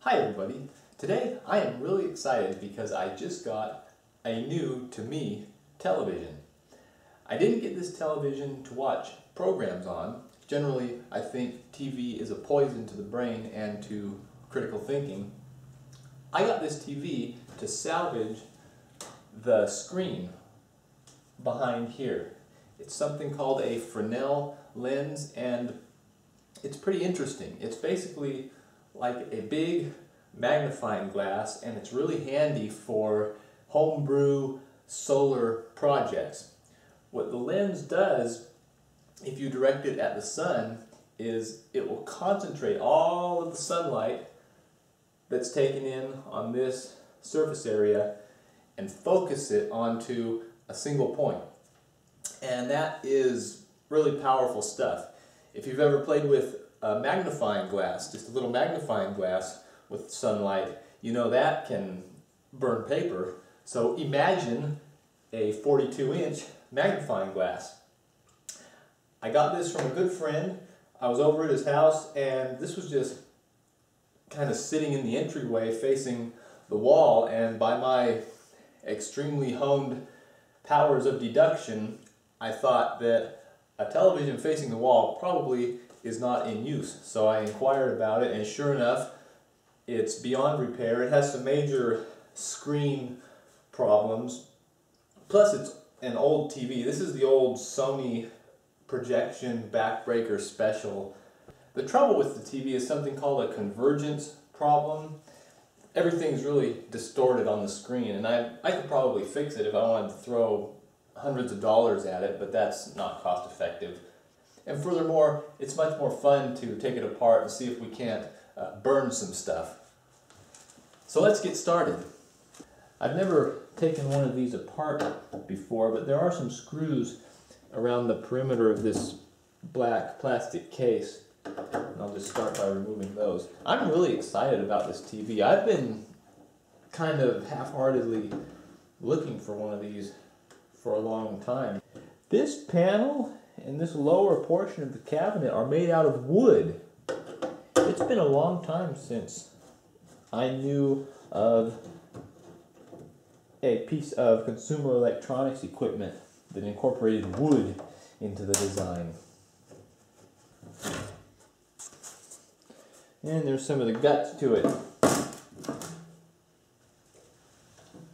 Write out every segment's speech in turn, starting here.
Hi everybody. Today I am really excited because I just got a new, to me, television. I didn't get this television to watch programs on. Generally, I think TV is a poison to the brain and to critical thinking. I got this TV to salvage the screen behind here. It's something called a Fresnel lens, and it's pretty interesting. It's basically like a big magnifying glass, and it's really handy for homebrew solar projects. What the lens does, if you direct it at the sun, is it will concentrate all of the sunlight that's taken in on this surface area and focus it onto a single point. And that is really powerful stuff. If you've ever played with a magnifying glass, just a little magnifying glass with sunlight, you know that can burn paper. So imagine a 42-inch magnifying glass. I got this from a good friend. I was over at his house, and this was just kind of sitting in the entryway facing the wall, and by my extremely honed powers of deduction, I thought that a television facing the wall probably is not in use. So I inquired about it, and sure enough, it's beyond repair. It has some major screen problems. Plus, it's an old TV. This is the old Sony projection backbreaker special. The trouble with the TV is something called a convergence problem. Everything's really distorted on the screen, and I could probably fix it if I wanted to throw hundreds of dollars at it, but that's not cost effective. And furthermore, it's much more fun to take it apart and see if we can't burn some stuff. So let's get started. I've never taken one of these apart before, but there are some screws around the perimeter of this black plastic case. And I'll just start by removing those. I'm really excited about this TV. I've been kind of half-heartedly looking for one of these for a long time. This panel and this lower portion of the cabinet are made out of wood. It's been a long time since I knew of a piece of consumer electronics equipment that incorporated wood into the design. And there's some of the guts to it.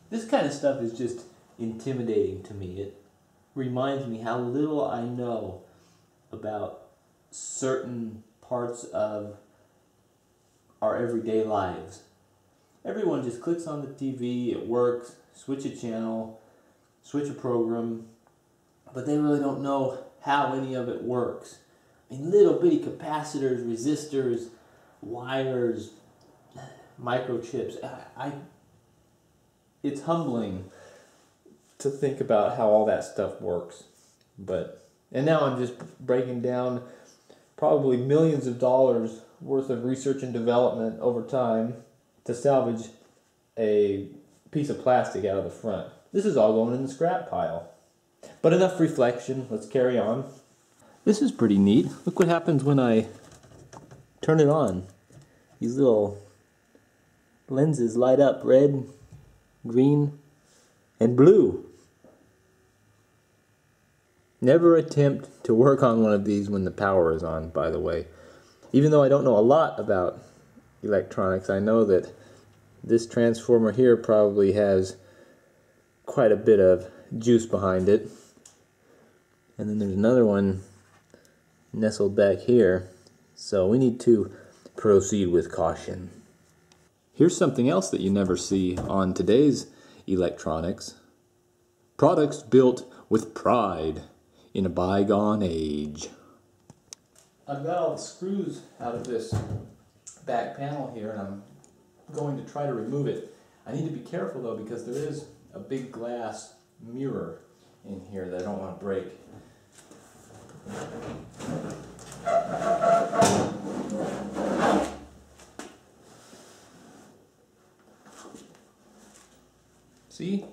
This kind of stuff is just intimidating to me. It reminds me how little I know about certain parts of our everyday lives. Everyone just clicks on the TV, it works, switch a channel, switch a program, but they really don't know how any of it works. I mean, little bitty capacitors, resistors, wires, microchips. It's humbling to think about how all that stuff works. And now I'm just breaking down probably millions of dollars worth of research and development over time to salvage a piece of plastic out of the front. This is all going in the scrap pile. But enough reflection, let's carry on. This is pretty neat. Look what happens when I turn it on. These little lenses light up red, green, and blue. Never attempt to work on one of these when the power is on, by the way. Even though I don't know a lot about electronics, I know that this transformer here probably has quite a bit of juice behind it. And then there's another one nestled back here. So we need to proceed with caution. Here's something else that you never see on today's electronics. Products built with pride in a bygone age. I've got all the screws out of this back panel here, and I'm going to try to remove it. I need to be careful though, because there is a big glass mirror in here that I don't want to break. See?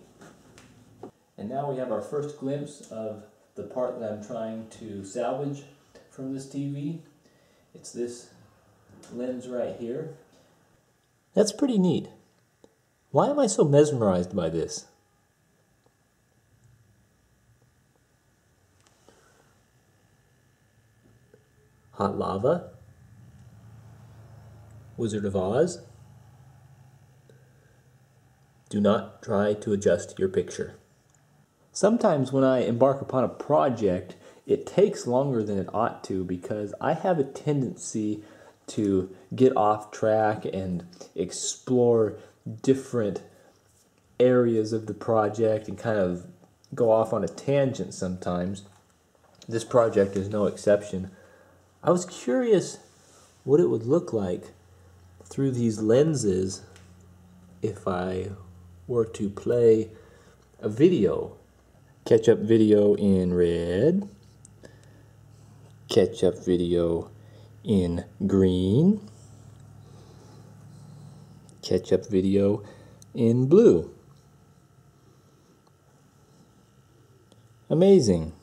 And now we have our first glimpse of the part that I'm trying to salvage from this TV. It's this lens right here. That's pretty neat. Why am I so mesmerized by this? Hot lava? Wizard of Oz? Do not try to adjust your picture. Sometimes when I embark upon a project, it takes longer than it ought to because I have a tendency to get off track and explore different areas of the project and kind of go off on a tangent sometimes. This project is no exception. I was curious what it would look like through these lenses if I were to play a video. Catch-up video in red, catch-up video in green, catch-up video in blue. Amazing.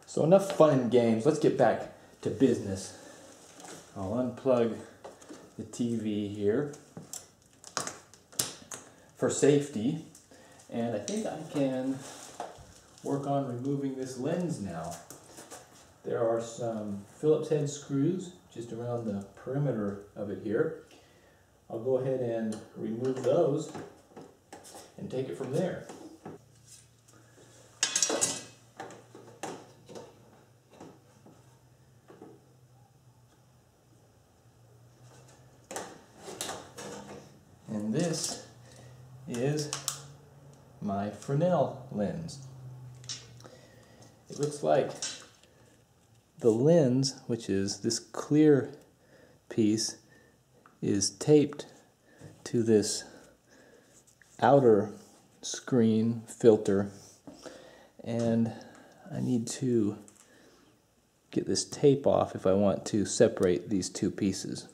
So enough fun and games, let's get back to business. I'll unplug the TV here for safety, and I think I can work on removing this lens now. There are some Phillips head screws just around the perimeter of it here. I'll go ahead and remove those and take it from there. And this is my Fresnel lens. It looks like the lens, which is this clear piece, is taped to this outer screen filter, and I need to get this tape off if I want to separate these two pieces.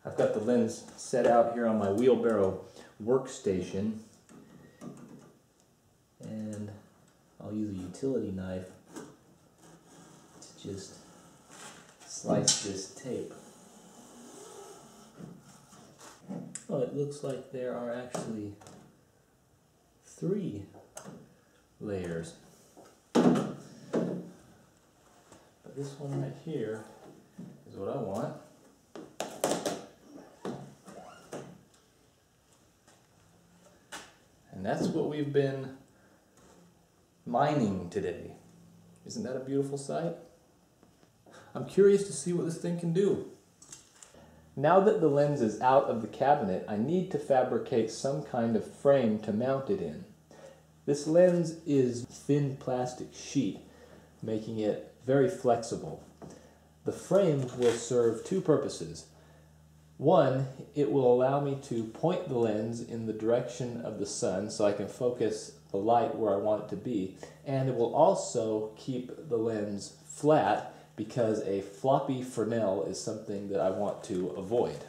I've got the lens set out here on my wheelbarrow workstation, and I'll use a utility knife to just slice this tape. Oh, it looks like there are actually 3 layers. But this one right here is what I want. And that's what we've been mining today. Isn't that a beautiful sight? I'm curious to see what this thing can do. Now that the lens is out of the cabinet, I need to fabricate some kind of frame to mount it in. This lens is thin plastic sheet, making it very flexible. The frame will serve 2 purposes. One, it will allow me to point the lens in the direction of the sun so I can focus the light where I want it to be. And it will also keep the lens flat because a floppy Fresnel is something that I want to avoid.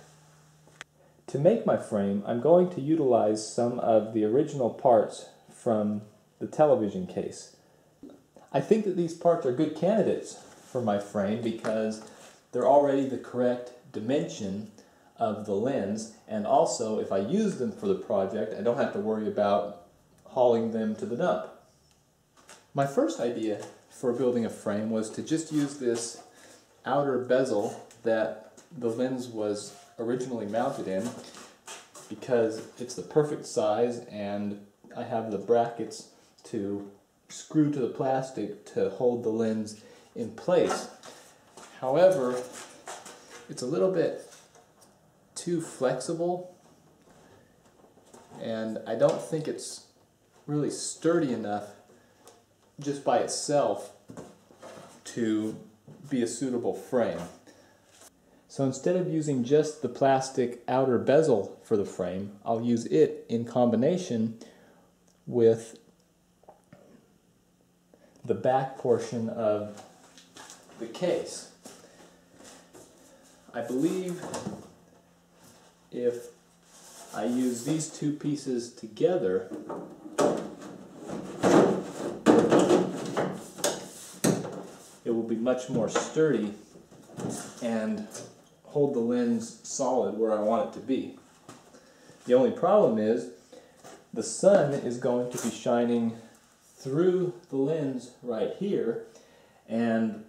To make my frame, I'm going to utilize some of the original parts from the television case. I think that these parts are good candidates for my frame because they're already the correct dimension of the lens, and also if I use them for the project, I don't have to worry about hauling them to the dump. My first idea for building a frame was to just use this outer bezel that the lens was originally mounted in because it's the perfect size and I have the brackets to screw to the plastic to hold the lens in place. However, it's a little bit too flexible and I don't think it's really sturdy enough just by itself to be a suitable frame. So instead of using just the plastic outer bezel for the frame, I'll use it in combination with the back portion of the case. I believe if I use these 2 pieces together, it will be much more sturdy and hold the lens solid where I want it to be. The only problem is the sun is going to be shining through the lens right here, and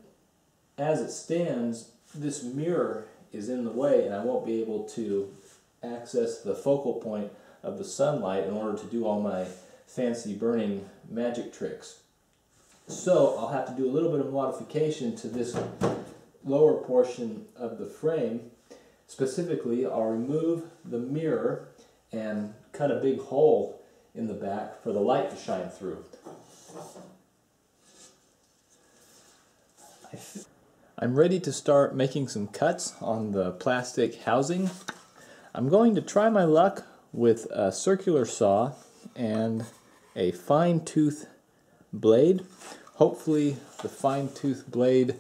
as it stands, this mirror is in the way and I won't be able to access the focal point of the sunlight in order to do all my fancy burning magic tricks. So I'll have to do a little bit of modification to this lower portion of the frame. Specifically, I'll remove the mirror and cut a big hole in the back for the light to shine through. I'm ready to start making some cuts on the plastic housing. I'm going to try my luck with a circular saw and a fine-tooth blade. Hopefully the fine-tooth blade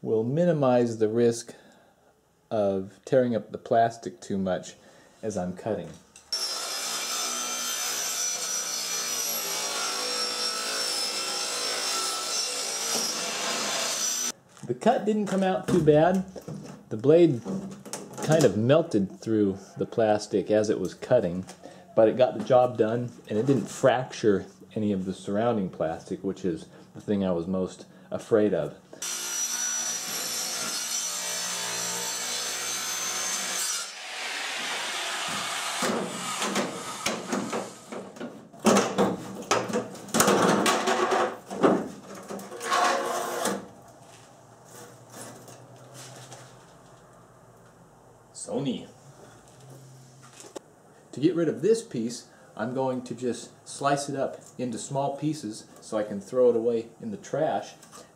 will minimize the risk of tearing up the plastic too much as I'm cutting. The cut didn't come out too bad. The blade kind of melted through the plastic as it was cutting, but it got the job done and it didn't fracture any of the surrounding plastic, which is the thing I was most afraid of. Sony. To get rid of this piece, I'm going to just slice it up into small pieces so I can throw it away in the trash.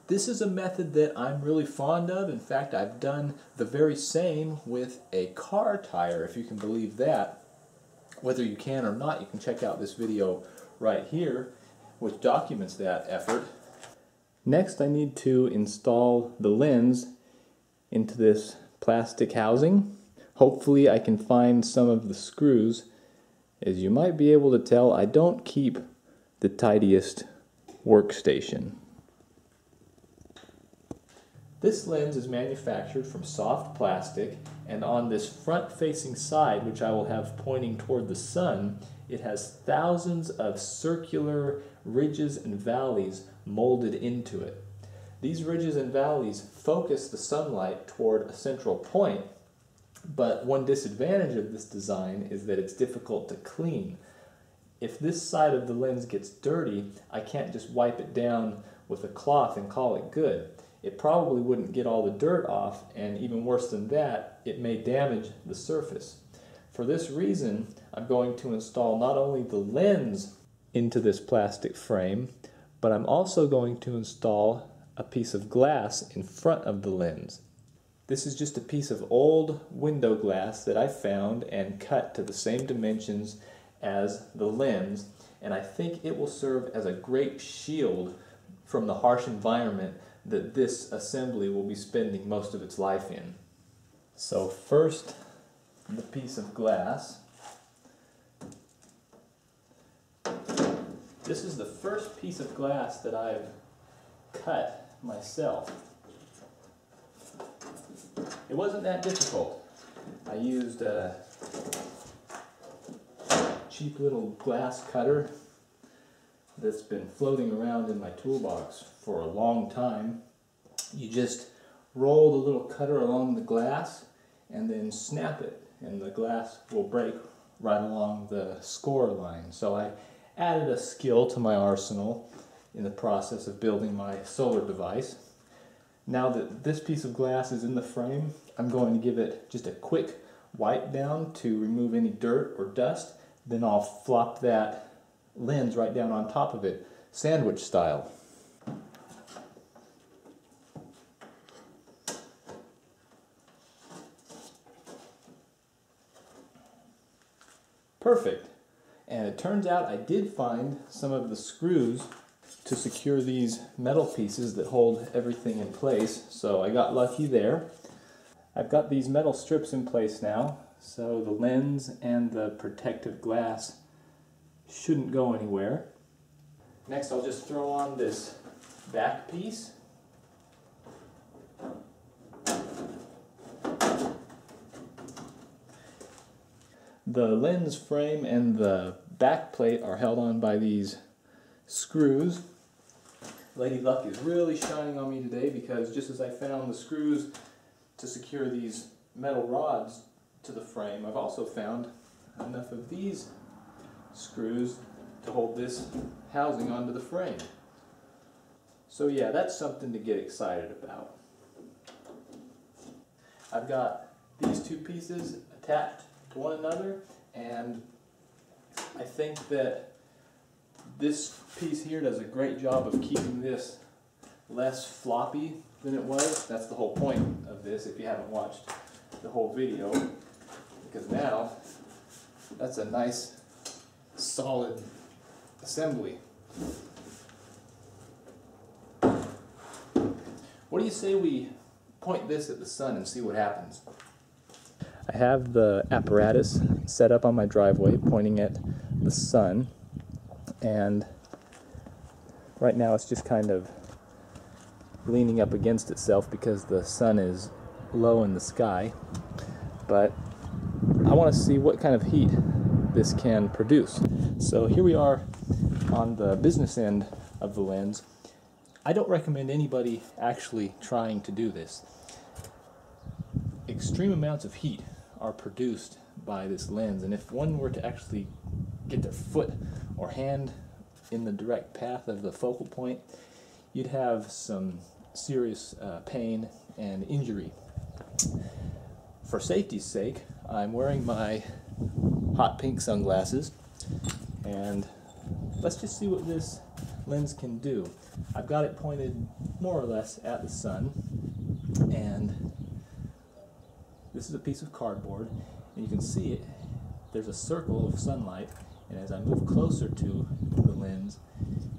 This is a method that I'm really fond of. In fact, I've done the very same with a car tire, if you can believe that. Whether you can or not, you can check out this video right here, which documents that effort. Next, I need to install the lens into this plastic housing. Hopefully I can find some of the screws. As you might be able to tell, I don't keep the tidiest workstation. This lens is manufactured from soft plastic, and on this front-facing side, which I will have pointing toward the sun, it has thousands of circular ridges and valleys molded into it. These ridges and valleys focus the sunlight toward a central point. But one disadvantage of this design is that it's difficult to clean. If this side of the lens gets dirty, I can't just wipe it down with a cloth and call it good. It probably wouldn't get all the dirt off, and even worse than that, it may damage the surface. For this reason, I'm going to install not only the lens into this plastic frame, but I'm also going to install a piece of glass in front of the lens. This is just a piece of old window glass that I found and cut to the same dimensions as the lens, and I think it will serve as a great shield from the harsh environment that this assembly will be spending most of its life in. So first, the piece of glass. This is the first piece of glass that I've cut myself. It wasn't that difficult. I used a cheap little glass cutter that's been floating around in my toolbox for a long time. You just roll the little cutter along the glass and then snap it, and the glass will break right along the score line. So I added a skill to my arsenal in the process of building my solar device. Now that this piece of glass is in the frame, I'm going to give it just a quick wipe down to remove any dirt or dust. Then I'll flop that lens right down on top of it, sandwich style. Perfect. And it turns out I did find some of the screws to secure these metal pieces that hold everything in place, so I got lucky there. I've got these metal strips in place now, so the lens and the protective glass shouldn't go anywhere. Next I'll just throw on this back piece, The lens frame and the back plate are held on by these screws. Lady Luck is really shining on me today because just as I found the screws to secure these metal rods to the frame, I've also found enough of these screws to hold this housing onto the frame. So yeah, that's something to get excited about. I've got these two pieces attached to one another, and I think that this piece here does a great job of keeping this less floppy than it was. That's the whole point of this if you haven't watched the whole video, because now that's a nice solid assembly. What do you say we point this at the sun and see what happens? I have the apparatus set up on my driveway pointing at the sun, and right now it's just kind of leaning up against itself because the sun is low in the sky, but I want to see what kind of heat this can produce. So here we are on the business end of the lens. I don't recommend anybody actually trying to do this. Extreme amounts of heat are produced by this lens, and if one were to actually get their foot or hand in the direct path of the focal point, you'd have some serious pain and injury. For safety's sake, I'm wearing my hot pink sunglasses, and let's just see what this lens can do. I've got it pointed more or less at the sun, and this is a piece of cardboard, and you can see it. There's a circle of sunlight, and as I move closer to the lens,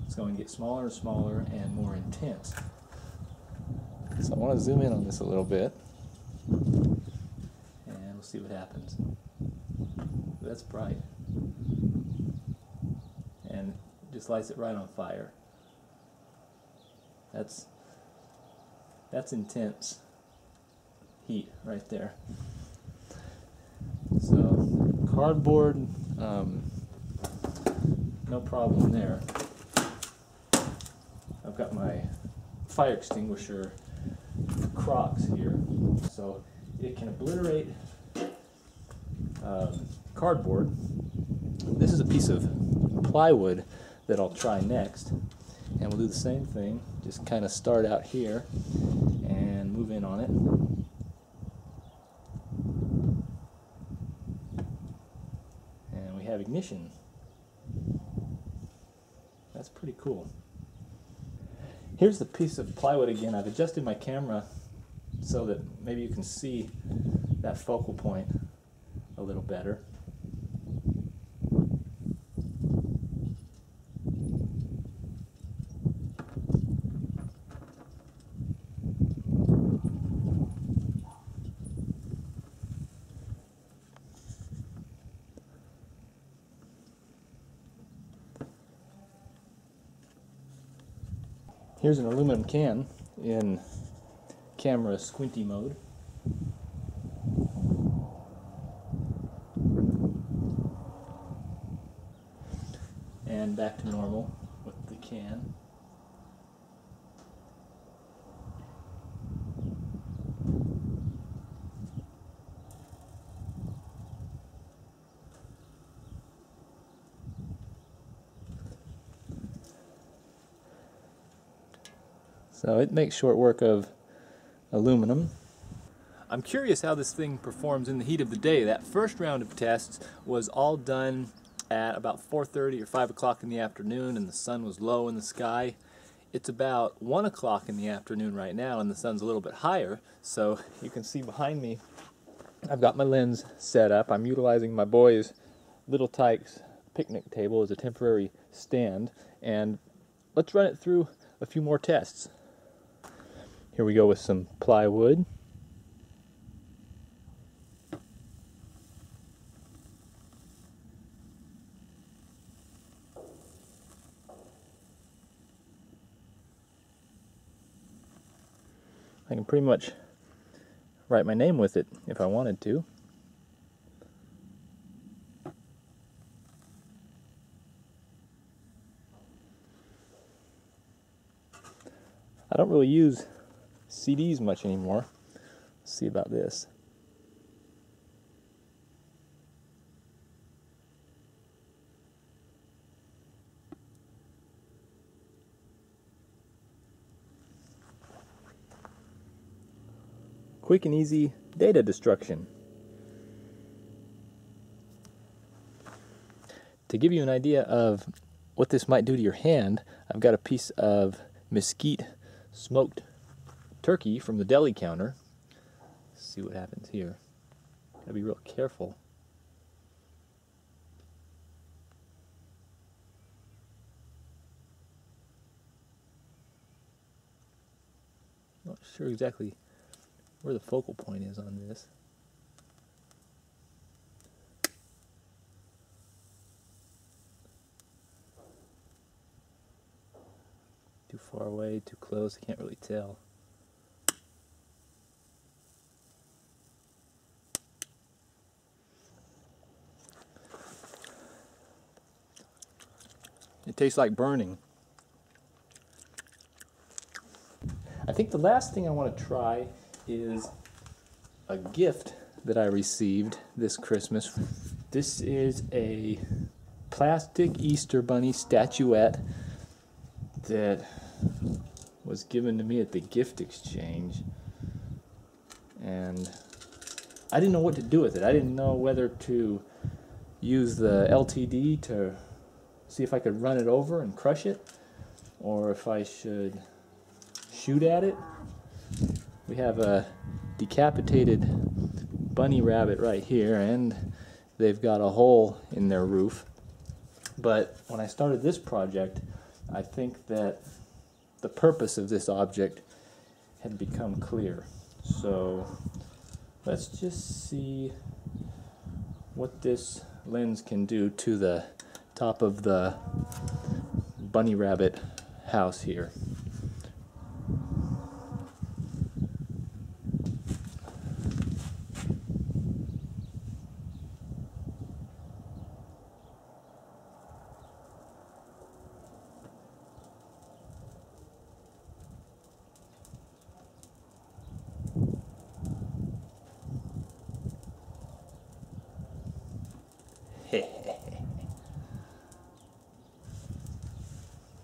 it's going to get smaller and smaller and more intense. So I want to zoom in on this a little bit, and we'll see what happens. That's bright, and it just lights it right on fire. That's intense heat right there. So cardboard, no problem there. I've got my fire extinguisher Crocs here, so it can obliterate cardboard. This is a piece of plywood that I'll try next, and we'll do the same thing. Just kind of start out here and move in on it. And we have ignition. That's pretty cool. Here's the piece of plywood again. I've adjusted my camera so that maybe you can see that focal point a little better. Here's an aluminum can in camera squinty mode. And back to normal with the can. So it makes short work of aluminum. I'm curious how this thing performs in the heat of the day. That first round of tests was all done at about 4:30 or 5 o'clock in the afternoon, and the sun was low in the sky. It's about 1 o'clock in the afternoon right now, and the sun's a little bit higher. So you can see behind me, I've got my lens set up. I'm utilizing my boy's Little Tyke's picnic table as a temporary stand, and let's run it through a few more tests. Here we go with some plywood. I can pretty much write my name with it if I wanted to. I don't really use CDs much anymore. Let's see about this. Quick and easy data destruction. To give you an idea of what this might do to your hand, I've got a piece of mesquite smoked turkey from the deli counter. Let's see what happens here. Gotta be real careful. Not sure exactly where the focal point is on this. Too far away, too close, I can't really tell. It tastes like burning. I think the last thing I want to try is a gift that I received this Christmas. This is a plastic Easter Bunny statuette that was given to me at the gift exchange, and I didn't know what to do with it. I didn't know whether to use the LTD to see if I could run it over and crush it, or if I should shoot at it. We have a decapitated bunny rabbit right here, and they've got a hole in their roof. But when I started this project, I think that the purpose of this object had become clear. So let's just see what this lens can do to the top of the bunny rabbit house here.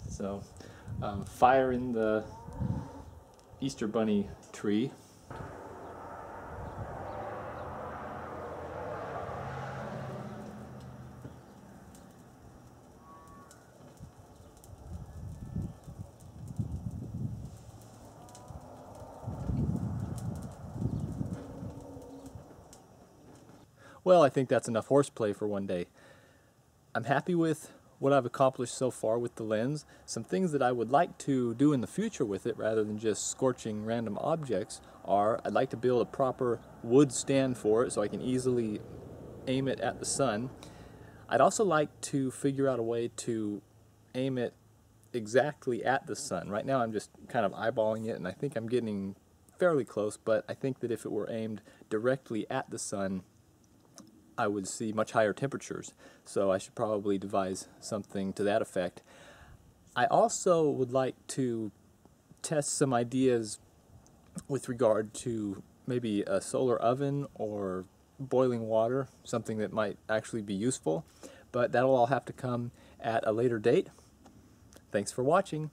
So, fire in the Easter Bunny tree. Well, I think that's enough horseplay for one day. I'm happy with what I've accomplished so far with the lens. Some things that I would like to do in the future with it, rather than just scorching random objects, are I'd like to build a proper wood stand for it so I can easily aim it at the sun. I'd also like to figure out a way to aim it exactly at the sun. Right now I'm just kind of eyeballing it, and I think I'm getting fairly close, but I think that if it were aimed directly at the sun, I would see much higher temperatures, so I should probably devise something to that effect. I also would like to test some ideas with regard to maybe a solar oven or boiling water, something that might actually be useful, but that'll all have to come at a later date. Thanks for watching.